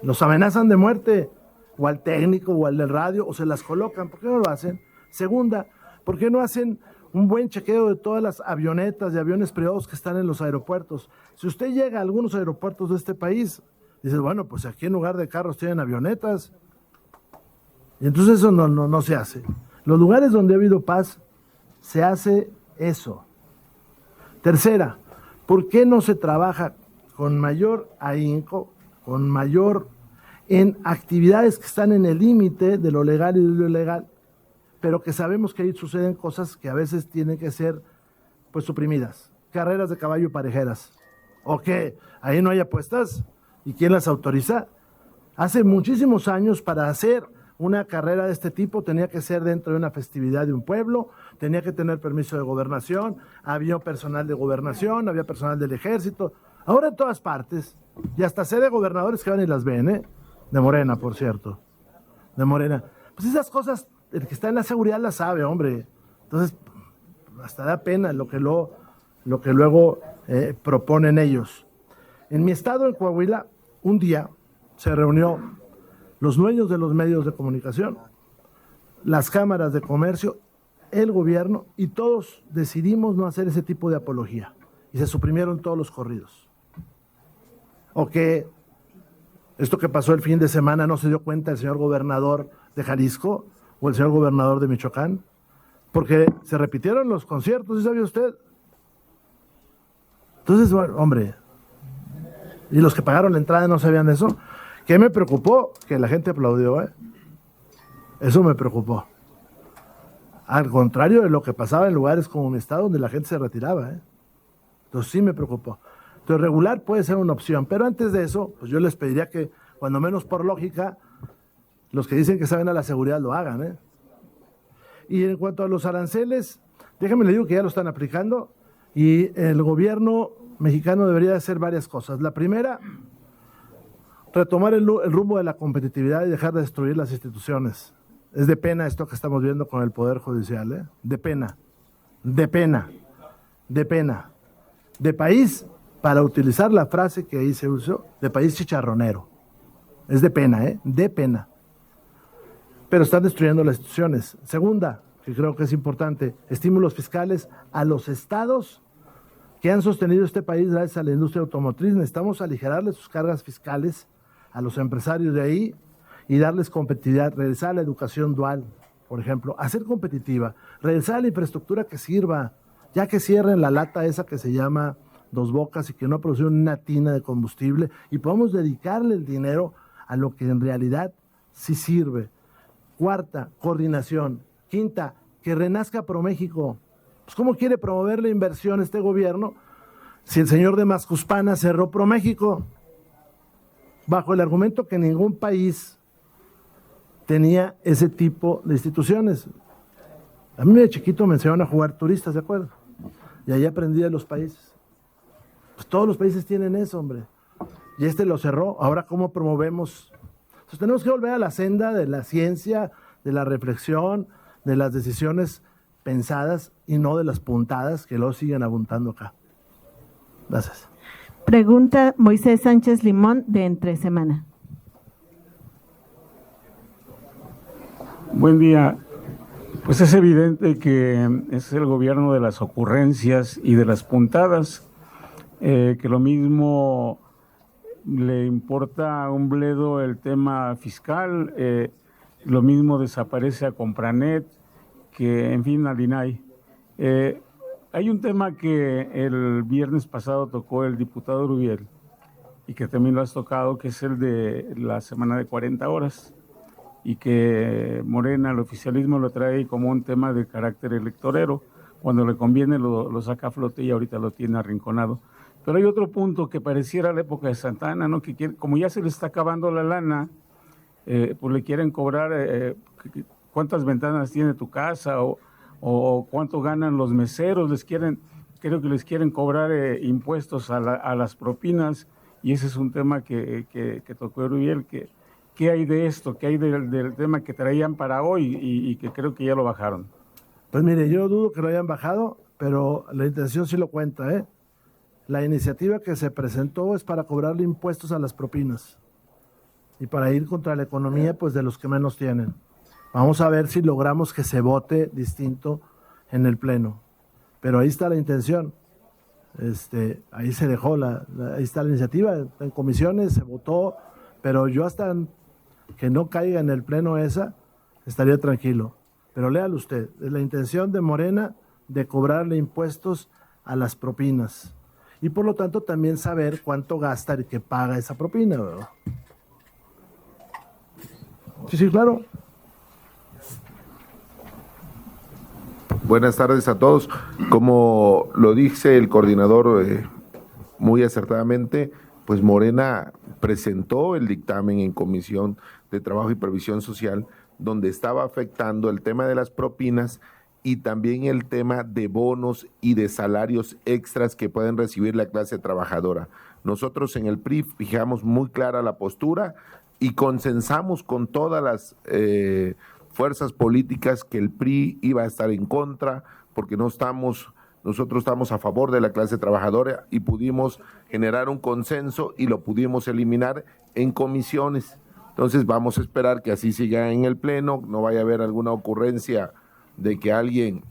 los amenazan de muerte, o al técnico o al del radio, o se las colocan. ¿Por qué no lo hacen? Segunda, ¿por qué no hacen un buen chequeo de todas las avionetas y aviones privados que están en los aeropuertos? Si usted llega a algunos aeropuertos de este país, dice, bueno, pues aquí en lugar de carros tienen avionetas. Y entonces eso no se hace. Los lugares donde ha habido paz, se hace eso. Tercera, ¿por qué no se trabaja con mayor ahínco, con mayor en actividades que están en el límite de lo legal y de lo ilegal, pero que sabemos que ahí suceden cosas que a veces tienen que ser pues suprimidas? Carreras de caballo parejeras. ¿O qué? ¿Ahí no hay apuestas? ¿Y quién las autoriza? Hace muchísimos años, para hacer una carrera de este tipo tenía que ser dentro de una festividad de un pueblo, tenía que tener permiso de gobernación, había personal de gobernación, había personal del ejército. Ahora en todas partes, y hasta sede gobernadores que van y las ven, ¿eh? De Morena, por cierto, de Morena. Pues esas cosas, el que está en la seguridad las sabe, hombre. Entonces, hasta da pena lo que luego proponen ellos. En mi estado, en Coahuila, un día se reunió los dueños de los medios de comunicación, las cámaras de comercio, el gobierno, y todos decidimos no hacer ese tipo de apología. Y se suprimieron todos los corridos. ¿O que esto que pasó el fin de semana no se dio cuenta el señor gobernador de Jalisco o el señor gobernador de Michoacán? Porque se repitieron los conciertos, ¿sí sabía usted? Entonces, bueno, hombre, y los que pagaron la entrada no sabían eso. ¿Qué me preocupó? Que la gente aplaudió, ¿eh? Eso me preocupó. Al contrario de lo que pasaba en lugares como mi estado, donde la gente se retiraba, ¿eh? Entonces sí me preocupó. Entonces regular puede ser una opción, pero antes de eso, pues yo les pediría que, cuando menos por lógica, los que dicen que saben a la seguridad lo hagan, ¿eh? Y en cuanto a los aranceles, déjenme le digo que ya lo están aplicando y el gobierno mexicano debería hacer varias cosas. La primera, retomar el rumbo de la competitividad y dejar de destruir las instituciones. Es de pena esto que estamos viendo con el Poder Judicial, ¿eh? De pena, de pena, de pena. De país, para utilizar la frase que ahí se usó, de país chicharronero. Es de pena, ¿eh? De pena. Pero están destruyendo las instituciones. Segunda, que creo que es importante, estímulos fiscales a los estados que han sostenido este país gracias a la industria automotriz. Necesitamos aligerarles sus cargas fiscales a los empresarios de ahí y darles competitividad, regresar a la educación dual, por ejemplo, hacer competitiva, regresar a la infraestructura que sirva, ya que cierren la lata esa que se llama Dos Bocas y que no produce una tina de combustible y podamos dedicarle el dinero a lo que en realidad sí sirve. Cuarta, coordinación. Quinta, que renazca ProMéxico. Pues ¿cómo quiere promover la inversión este gobierno si el señor de Mascuspana cerró ProMéxico? Bajo el argumento que ningún país tenía ese tipo de instituciones. A mí de chiquito me enseñaron a jugar turistas, ¿de acuerdo? Y ahí aprendí de los países. Pues todos los países tienen eso, hombre. Y este lo cerró. Ahora, ¿cómo promovemos Entonces tenemos que volver a la senda de la ciencia, de la reflexión, de las decisiones pensadas y no de las puntadas que luego siguen apuntando acá. Gracias. Pregunta Moisés Sánchez Limón, de Entre Semana. Buen día. Pues es evidente que es el gobierno de las ocurrencias y de las puntadas, que lo mismo le importa un bledo el tema fiscal, lo mismo desaparece a Compranet, que en fin al INAI. Hay un tema que el viernes pasado tocó el diputado Urubiel y que también lo has tocado, que es el de la semana de 40 horas. Y que Morena, el oficialismo, lo trae como un tema de carácter electorero. Cuando le conviene lo saca a flote y ahorita lo tiene arrinconado. Pero hay otro punto que pareciera la época de Santana, ¿no? Que como ya se le está acabando la lana, pues le quieren cobrar cuántas ventanas tiene tu casa o cuánto ganan los meseros. Creo que les quieren cobrar impuestos a las propinas, y ese es un tema que tocó Urubiel, ¿qué hay de esto? ¿Qué hay del tema que traían para hoy y que creo que ya lo bajaron? Pues mire, yo dudo que lo hayan bajado, pero la intención sí lo cuenta, ¿eh? La iniciativa que se presentó es para cobrarle impuestos a las propinas y para ir contra la economía, pues, de los que menos tienen. Vamos a ver si logramos que se vote distinto en el Pleno. Pero ahí está la intención. Ahí se dejó, ahí está la iniciativa. En comisiones se votó, pero yo hasta que no caiga en el Pleno esa, estaría tranquilo. Pero léalo usted, es la intención de Morena de cobrarle impuestos a las propinas. Y por lo tanto también saber cuánto gasta y qué paga esa propina, ¿verdad? Sí, claro. Buenas tardes a todos. Como lo dice el coordinador muy acertadamente, pues Morena presentó el dictamen en Comisión de Trabajo y Previsión Social, donde estaba afectando el tema de las propinas y también el tema de bonos y de salarios extras que pueden recibir la clase trabajadora. Nosotros en el PRI fijamos muy clara la postura y consensamos con todas las fuerzas políticas que el PRI iba a estar en contra, porque nosotros estamos a favor de la clase trabajadora y pudimos generar un consenso y lo pudimos eliminar en comisiones. Entonces vamos a esperar que así siga en el Pleno, no vaya a haber alguna ocurrencia de que alguien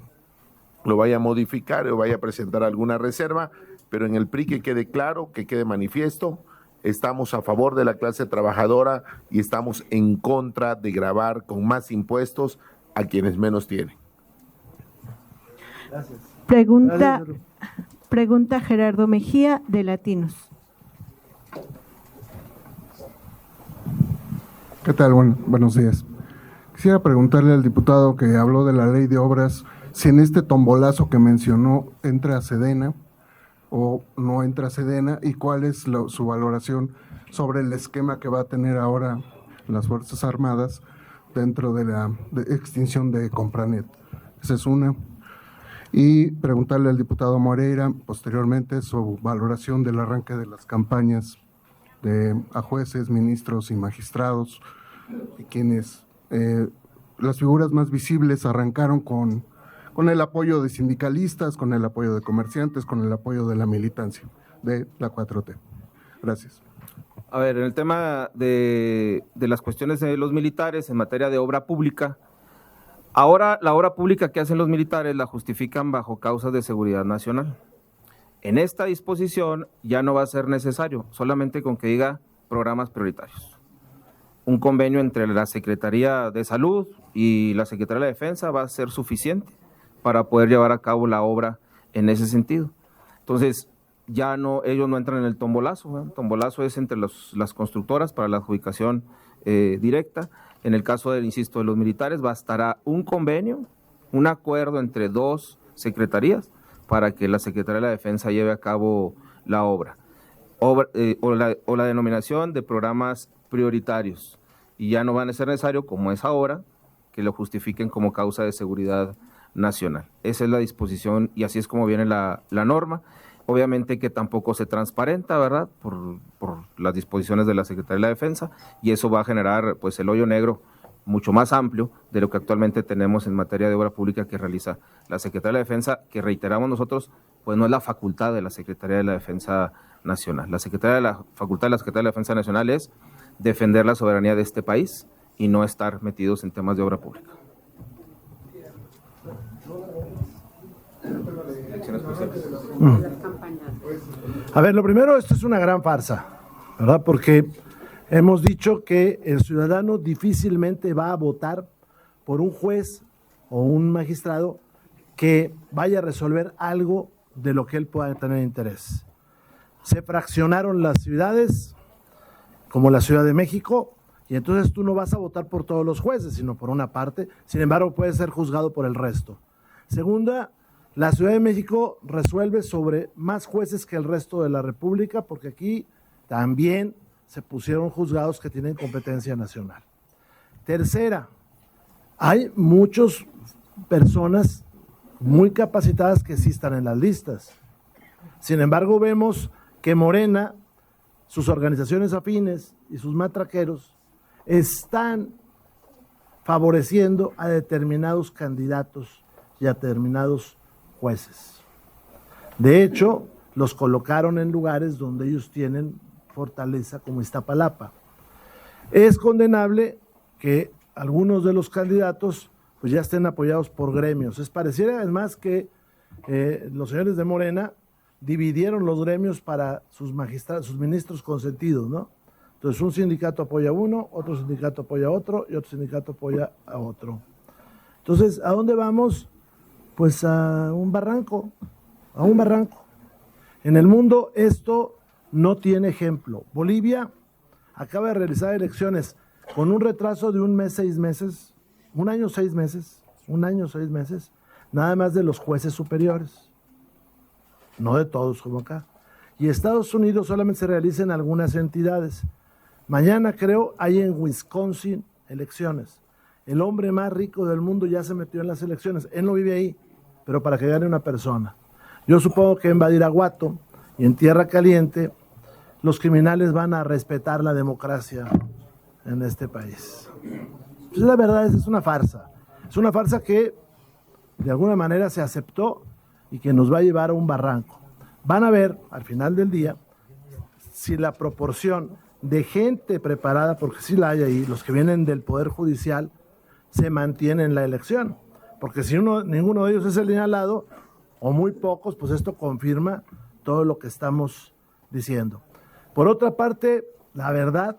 lo vaya a modificar o vaya a presentar alguna reserva, pero en el PRI que quede claro, que quede manifiesto, estamos a favor de la clase trabajadora y estamos en contra de gravar con más impuestos a quienes menos tienen. Gracias. Pregunta Gerardo Mejía, de Latinos. ¿Qué tal? Buenos días. Quisiera preguntarle al diputado que habló de la ley de obras, si en este tombolazo que mencionó entra Sedena o no entra Sedena, y cuál es su valoración sobre el esquema que va a tener ahora las Fuerzas Armadas dentro de la extinción de Compranet. Esa es una. Y preguntarle al diputado Moreira posteriormente su valoración del arranque de las campañas a jueces, ministros y magistrados, y quienes las figuras más visibles arrancaron con el apoyo de sindicalistas, con el apoyo de comerciantes, con el apoyo de la militancia de la 4T. Gracias. A ver, en el tema de las cuestiones de los militares en materia de obra pública, ahora la obra pública que hacen los militares la justifican bajo causas de seguridad nacional. En esta disposición ya no va a ser necesario, solamente con que diga programas prioritarios. Un convenio entre la Secretaría de Salud y la Secretaría de Defensa va a ser suficiente para poder llevar a cabo la obra en ese sentido. Entonces, ya no, ellos no entran en el tombolazo, ¿eh? El tombolazo es entre las constructoras para la adjudicación directa. En el caso del, insisto, de los militares, bastará un convenio, un acuerdo entre dos secretarías para que la Secretaría de la Defensa lleve a cabo la obra. O la denominación de programas prioritarios. Y ya no van a ser necesario, como es ahora, que lo justifiquen como causa de seguridad nacional. Esa es la disposición y así es como viene la norma. obviamente que tampoco se transparenta, ¿verdad? Por las disposiciones de la Secretaría de la Defensa, y eso va a generar pues el hoyo negro mucho más amplio de lo que actualmente tenemos en materia de obra pública que realiza la Secretaría de la Defensa, que reiteramos nosotros, pues no es la facultad de la Secretaría de la Defensa Nacional. La facultad de la Secretaría de la Defensa Nacional es defender la soberanía de este país y no estar metidos en temas de obra pública. A ver, lo primero, esto es una gran farsa, ¿verdad? Porque hemos dicho que el ciudadano difícilmente va a votar por un juez o un magistrado que vaya a resolver algo de lo que él pueda tener interés. Se fraccionaron las ciudades, como la Ciudad de México, y entonces tú no vas a votar por todos los jueces, sino por una parte. Sin embargo, puedes ser juzgado por el resto. Segunda, la Ciudad de México resuelve sobre más jueces que el resto de la República, porque aquí también se pusieron juzgados que tienen competencia nacional. Tercera, hay muchas personas muy capacitadas que sí están en las listas. Sin embargo, vemos que Morena, sus organizaciones afines y sus matraqueros están favoreciendo a determinados candidatos y a determinados jueces. De hecho, los colocaron en lugares donde ellos tienen fortaleza, como Iztapalapa. Es condenable que algunos de los candidatos pues ya estén apoyados por gremios. Pareciera además que los señores de Morena dividieron los gremios para sus magistrados, sus ministros consentidos, ¿no? Entonces un sindicato apoya a uno, otro sindicato apoya a otro y otro sindicato apoya a otro. Entonces, ¿a dónde vamos? Pues a un barranco, a un barranco. En el mundo esto no tiene ejemplo. Bolivia acaba de realizar elecciones con un retraso de 1 mes, 6 meses, 1 año, 6 meses, 1 año, 6 meses, nada más de los jueces superiores, no de todos como acá. Y Estados Unidos solamente se realiza en algunas entidades. Mañana creo hay en Wisconsin elecciones. El hombre más rico del mundo ya se metió en las elecciones. Él no vive ahí, pero para que gane una persona. Yo supongo que en Badiraguato y en Tierra Caliente los criminales van a respetar la democracia en este país. Pues la verdad es una farsa. Es una farsa que de alguna manera se aceptó y que nos va a llevar a un barranco. Van a ver al final del día si la proporción de gente preparada, porque sí la hay ahí, los que vienen del Poder Judicial, se mantiene en la elección. Porque si ninguno de ellos es el señalado, o muy pocos, pues esto confirma todo lo que estamos diciendo. Por otra parte, la verdad,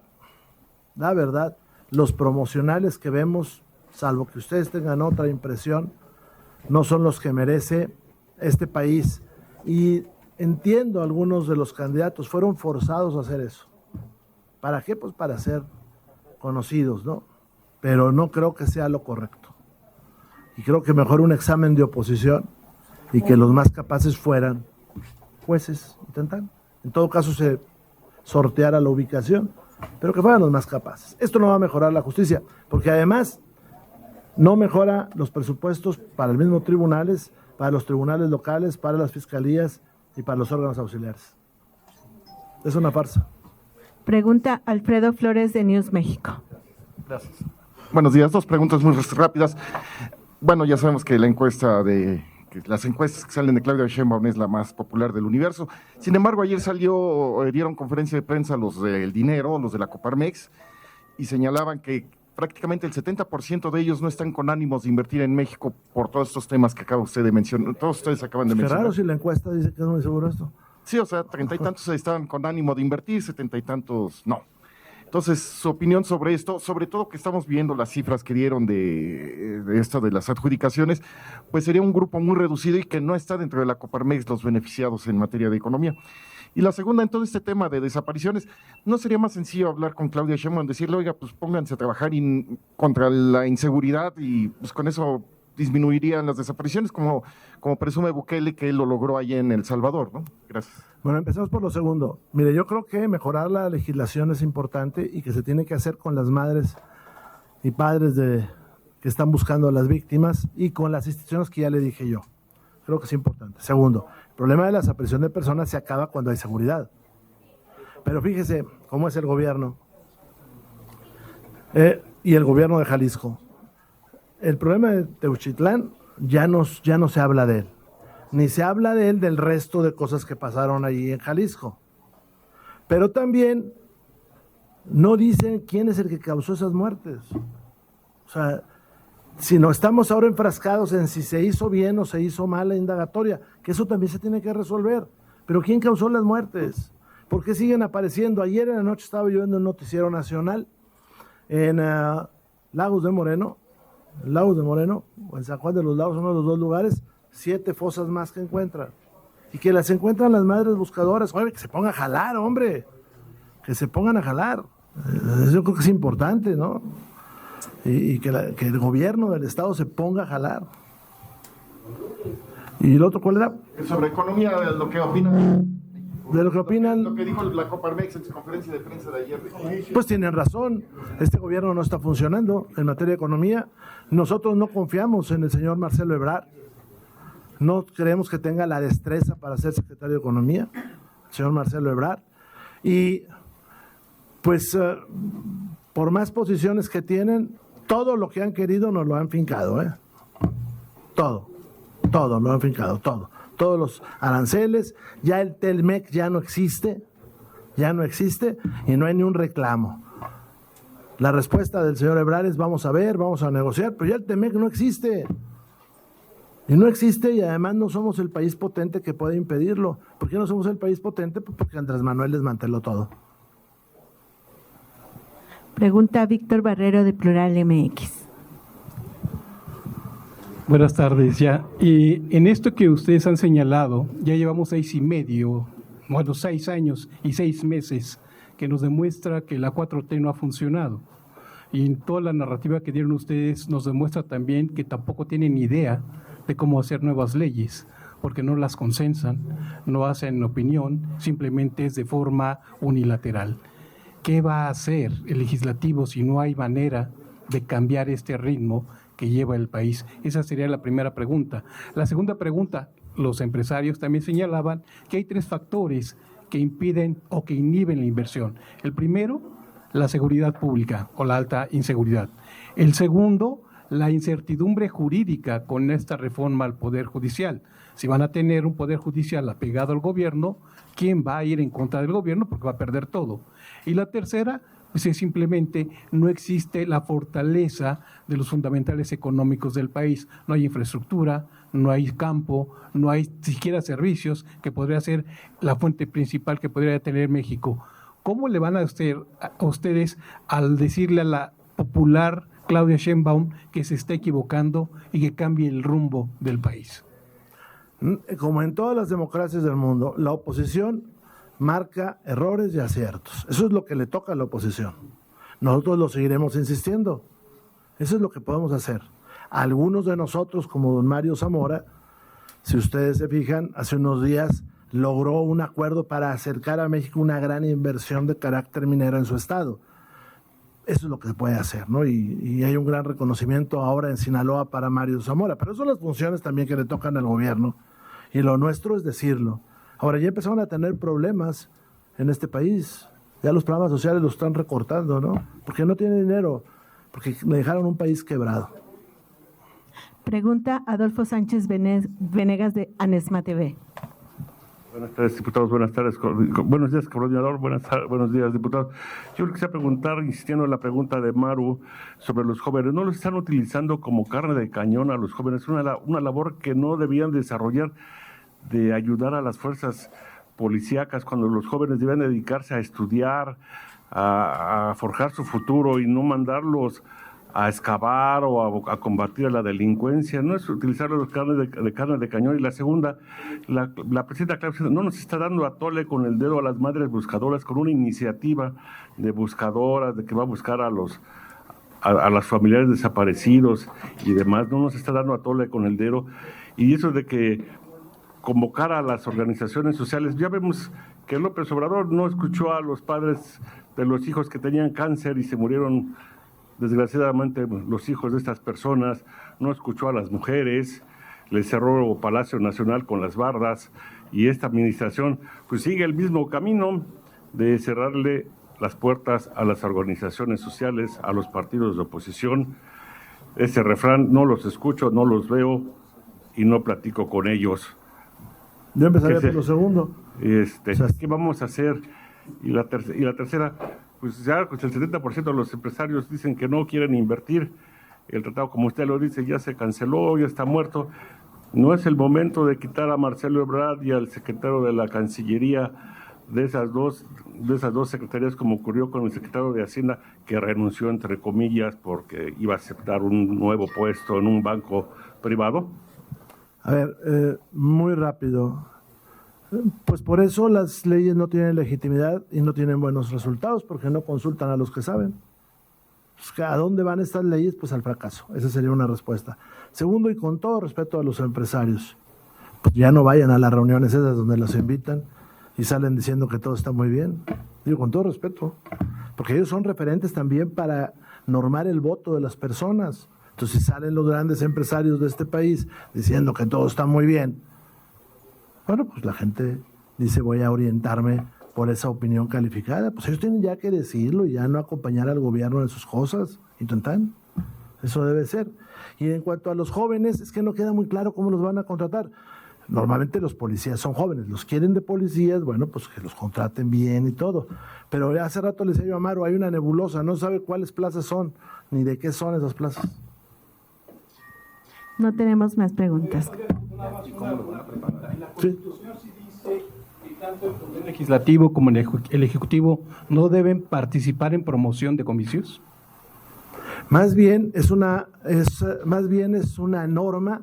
los promocionales que vemos, salvo que ustedes tengan otra impresión, no son los que merece este país. Y entiendo, algunos de los candidatos fueron forzados a hacer eso. ¿Para qué? Pues para ser conocidos, ¿no? Pero no creo que sea lo correcto. Y creo que mejor un examen de oposición y que los más capaces fueran jueces. En todo caso se sorteara la ubicación, pero que fueran los más capaces. Esto no va a mejorar la justicia, porque además no mejora los presupuestos para los mismos tribunales, para los tribunales locales, para las fiscalías y para los órganos auxiliares. Es una farsa. Pregunta Alfredo Flores de News México. Gracias. Buenos días, 2 preguntas muy rápidas. Bueno, ya sabemos que las encuestas que salen de Claudia Sheinbaum es la más popular del universo. Sin embargo, ayer dieron conferencia de prensa los del dinero, los de la Coparmex, y señalaban que prácticamente el 70% de ellos no están con ánimos de invertir en México por todos estos temas que acaba usted de mencionar. Todos ustedes acaban de mencionar. Qué raro si la encuesta dice que es muy seguro esto. Sí, o sea, 30 y tantos estaban con ánimo de invertir, 70 y tantos no. Entonces, su opinión sobre esto, sobre todo que estamos viendo las cifras que dieron de esto de las adjudicaciones, pues sería un grupo muy reducido y que no está dentro de la Coparmex los beneficiados en materia de economía. Y la segunda, en todo este tema de desapariciones, ¿no sería más sencillo hablar con Claudia Sheinbaum, decirle, oiga, pues pónganse a trabajar contra la inseguridad y pues con eso disminuirían las desapariciones, como presume Bukele que él lo logró allí en El Salvador, ¿no? Gracias. Bueno, empezamos por lo segundo. Mire, yo creo que mejorar la legislación es importante y que se tiene que hacer con las madres y padres que están buscando a las víctimas y con las instituciones que ya le dije yo. Creo que es importante. Segundo, problema de la desaparición de personas se acaba cuando hay seguridad. Pero fíjese cómo es el gobierno y el gobierno de Jalisco. El problema de Teuchitlán ya no se habla de él, ni se habla de él del resto de cosas que pasaron allí en Jalisco. Pero también no dicen quién es el que causó esas muertes. O sea, si no estamos ahora enfrascados en si se hizo bien o se hizo mal la indagatoria, que eso también se tiene que resolver. Pero ¿quién causó las muertes? ¿Por qué siguen apareciendo? Ayer en la noche estaba yo viendo un noticiero nacional en Lagos de Moreno, o en San Juan de los Lagos, uno de los dos lugares, 7 fosas más que encuentran. Y que las encuentran las madres buscadoras. Oye, que se pongan a jalar, hombre. Que se pongan a jalar. Yo creo que es importante, ¿no? Y que el gobierno del Estado se ponga a jalar. ¿Y el otro cuál era? Sobre economía, de lo que opinan. De lo que opinan. Lo que dijo la Coparmex en su conferencia de prensa de ayer. Pues tienen razón. Este gobierno no está funcionando en materia de economía. Nosotros no confiamos en el señor Marcelo Ebrard. No creemos que tenga la destreza para ser secretario de Economía, el señor Marcelo Ebrard. Y pues por más posiciones que tienen, todo lo que han querido nos lo han fincado, ¿eh? Todo lo han fincado, todo. Todos los aranceles, ya el Telmec ya no existe y no hay ni un reclamo. La respuesta del señor Ebrard es vamos a ver, vamos a negociar, pero ya el Telmec no existe. Y no existe y además no somos el país potente que puede impedirlo. ¿Por qué no somos el país potente? Pues porque Andrés Manuel desmanteló todo. Pregunta Víctor Barrero de Plural MX. Buenas tardes ya. Y en esto que ustedes han señalado, ya llevamos 6 años y 6 meses que nos demuestra que la 4T no ha funcionado. Y en toda la narrativa que dieron ustedes nos demuestra también que tampoco tienen idea de cómo hacer nuevas leyes, porque no las consensan, no hacen opinión, simplemente es de forma unilateral. ¿Qué va a hacer el legislativo si no hay manera de cambiar este ritmo que lleva el país? Esa sería la primera pregunta. La segunda pregunta, los empresarios también señalaban que hay 3 factores que impiden o que inhiben la inversión. El primero, la seguridad pública o la alta inseguridad. El segundo, la incertidumbre jurídica con esta reforma al Poder Judicial. Si van a tener un Poder Judicial apegado al gobierno, ¿quién va a ir en contra del gobierno? Porque va a perder todo. Y la tercera, pues es simplemente no existe la fortaleza de los fundamentales económicos del país. No hay infraestructura, no hay campo, no hay siquiera servicios, que podría ser la fuente principal que podría tener México. ¿Cómo le van a ustedes al decirle a la popular Claudia Sheinbaum que se está equivocando y que cambie el rumbo del país? Como en todas las democracias del mundo, la oposición marca errores y aciertos. Eso es lo que le toca a la oposición. Nosotros lo seguiremos insistiendo. Eso es lo que podemos hacer. Algunos de nosotros, como don Mario Zamora, si ustedes se fijan, hace unos días logró un acuerdo para acercar a México una gran inversión de carácter minero en su estado. Eso es lo que se puede hacer, ¿no? Y hay un gran reconocimiento ahora en Sinaloa para Mario Zamora, pero eso son las funciones también que le tocan al gobierno, y lo nuestro es decirlo. Ahora ya empezaron a tener problemas en este país, ya los programas sociales los están recortando, ¿no? Porque no tienen dinero, porque le dejaron un país quebrado. Pregunta Adolfo Sánchez Venegas de Anesma TV. Buenas tardes, diputados. Buenas tardes. Buenos días, coordinador. Buenos días, diputados. Yo le quisiera preguntar, insistiendo en la pregunta de Maru sobre los jóvenes. ¿No los están utilizando como carne de cañón a los jóvenes? Es una labor que no debían desarrollar, de ayudar a las fuerzas policíacas, cuando los jóvenes deben dedicarse a estudiar, a forjar su futuro y no mandarlos a excavar o a combatir a la delincuencia. No es utilizarlos de carne de cañón. Y la segunda, la presidenta Claudia no nos está dando a tole con el dedo a las madres buscadoras, con una iniciativa de buscadoras, de que va a buscar a las familiares desaparecidos y demás. No nos está dando a tole con el dedo. Y eso de que convocar a las organizaciones sociales, ya vemos que López Obrador no escuchó a los padres de los hijos que tenían cáncer y se murieron desgraciadamente los hijos de estas personas, no escuchó a las mujeres, le cerró Palacio Nacional con las bardas y esta administración pues sigue el mismo camino de cerrarle las puertas a las organizaciones sociales, a los partidos de oposición. Ese refrán, no los escucho, no los veo y no platico con ellos. Yo empezaría por lo segundo. ¿Qué vamos a hacer? Y la tercera, pues ya pues el 70% de los empresarios dicen que no quieren invertir. El tratado, como usted lo dice, ya se canceló, ya está muerto. No es el momento de quitar a Marcelo Ebrard y al secretario de la Cancillería de esas dos secretarías, como ocurrió con el secretario de Hacienda, que renunció, entre comillas, porque iba a aceptar un nuevo puesto en un banco privado. A ver, muy rápido. Pues por eso las leyes no tienen legitimidad y no tienen buenos resultados, porque no consultan a los que saben. Pues, ¿a dónde van estas leyes? Pues al fracaso. Esa sería una respuesta. Segundo, y con todo respeto a los empresarios, pues ya no vayan a las reuniones esas donde los invitan y salen diciendo que todo está muy bien. Digo, con todo respeto, porque ellos son referentes también para normar el voto de las personas. Entonces, si salen los grandes empresarios de este país diciendo que todo está muy bien, bueno, pues la gente dice, voy a orientarme por esa opinión calificada. Pues ellos tienen ya que decirlo y ya no acompañar al gobierno en sus cosas. Intentan. Eso debe ser. Y en cuanto a los jóvenes, es que no queda muy claro cómo los van a contratar. Normalmente los policías son jóvenes, los quieren de policías, bueno, pues que los contraten bien y todo. Pero hace rato le decía yo a Maru, hay una nebulosa, no sabe cuáles plazas son, ni de qué son esas plazas. No tenemos más preguntas. Sí. Tanto el Poder Legislativo como el Ejecutivo no deben participar en promoción de comicios. Más bien es una norma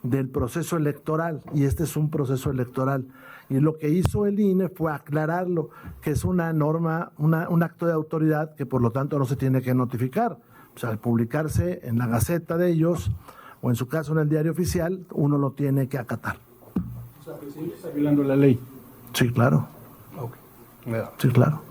del proceso electoral, y este es un proceso electoral. Y lo que hizo el INE fue aclararlo, que es una norma, un acto de autoridad que por lo tanto no se tiene que notificar. O sea, al publicarse en la Gaceta de ellos, o en su caso en el Diario Oficial, uno lo tiene que acatar. O sea, el presidente está violando la ley. Sí, claro. Okay. Sí, claro.